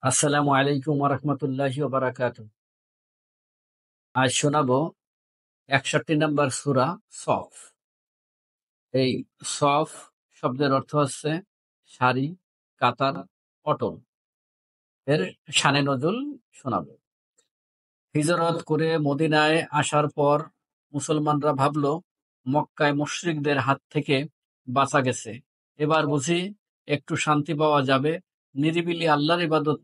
আসসালামু আলাইকুম ওরহমতুল্লাহি ওবারাকাতু। আজ শোনাবো 61 নম্বর সূরা সফ। এই সফ শব্দের অর্থ হচ্ছে সারি, কাতার, অটল। এর শানে নজুল শোনাবো। হিজরত করে মদিনায় আসার পর মুসলমানরা ভাবলো মক্কায় মুশরিকদের হাত থেকে বাঁচা গেছে, এবার বুঝি একটু শান্তি পাওয়া যাবে, নিরিবিলি আল্লাহর ইবাদত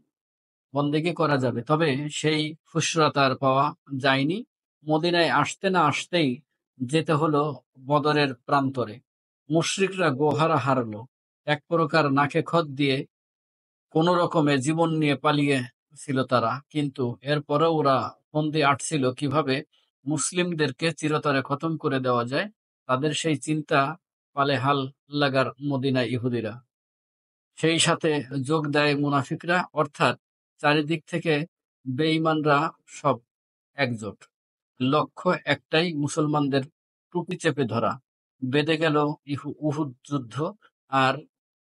বন্দেগী করা যাবে। তবে সেই ফুসরত আর পাওয়া যায়নি। মদিনায় আসতে না আসতেই যেতে হলো বদরের প্রান্তরে। মুশরিকরা গোহারা হারল। এক প্রকার নাকে খত দিয়ে কোনো রকমে জীবন নিয়ে পালিয়ে ছিল তারা, কিন্তু এরপরেও ওরা ফন্দি আঁটছিল কিভাবে মুসলিমদেরকে চিরতরে খতম করে দেওয়া যায়। তাদের সেই চিন্তা পালে হাল লাগার মদিনা ইহুদিরা। সেই সাথে যোগ দেয় মুনাফিকরা, অর্থাৎ চারিদিক থেকে বেঈমানরা সব একজোট। লক্ষ্য একটাই, মুসলমানদের টুপি চেপে ধরা। বেঁধে গেল উহুদ যুদ্ধ। আর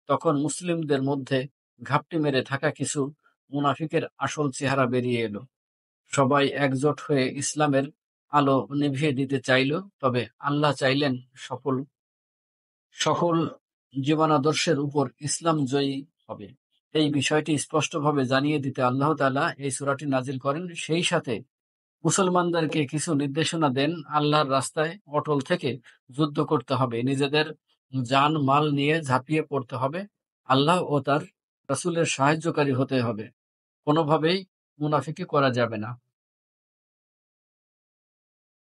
তখন মুসলিমদের মধ্যে ঘাপটি মেরে থাকা কিছু মুনাফিকের আসল চেহারা বেরিয়ে এলো। সবাই একজোট হয়ে ইসলামের আলো নিভিয়ে দিতে চাইল। তবে আল্লাহ চাইলেন সকল জীবনাদর্শের উপর ইসলাম জয়ী হবে। এই বিষয়টি স্পষ্টভাবে জানিয়ে দিতে আল্লাহ তাআলা এই সূরাটি নাজিল করেন। সেই সাথে মুসলমানদেরকে কিছু নির্দেশনা দেন। আল্লাহর রাস্তায় অটল থেকে যুদ্ধ করতে হবে, নিজেদের জান মাল নিয়ে ঝাঁপিয়ে পড়তে হবে, আল্লাহ ও তার রাসূলের সাহায্যকারী হতে হবে, কোনোভাবেই মুনাফিকি করা যাবে না।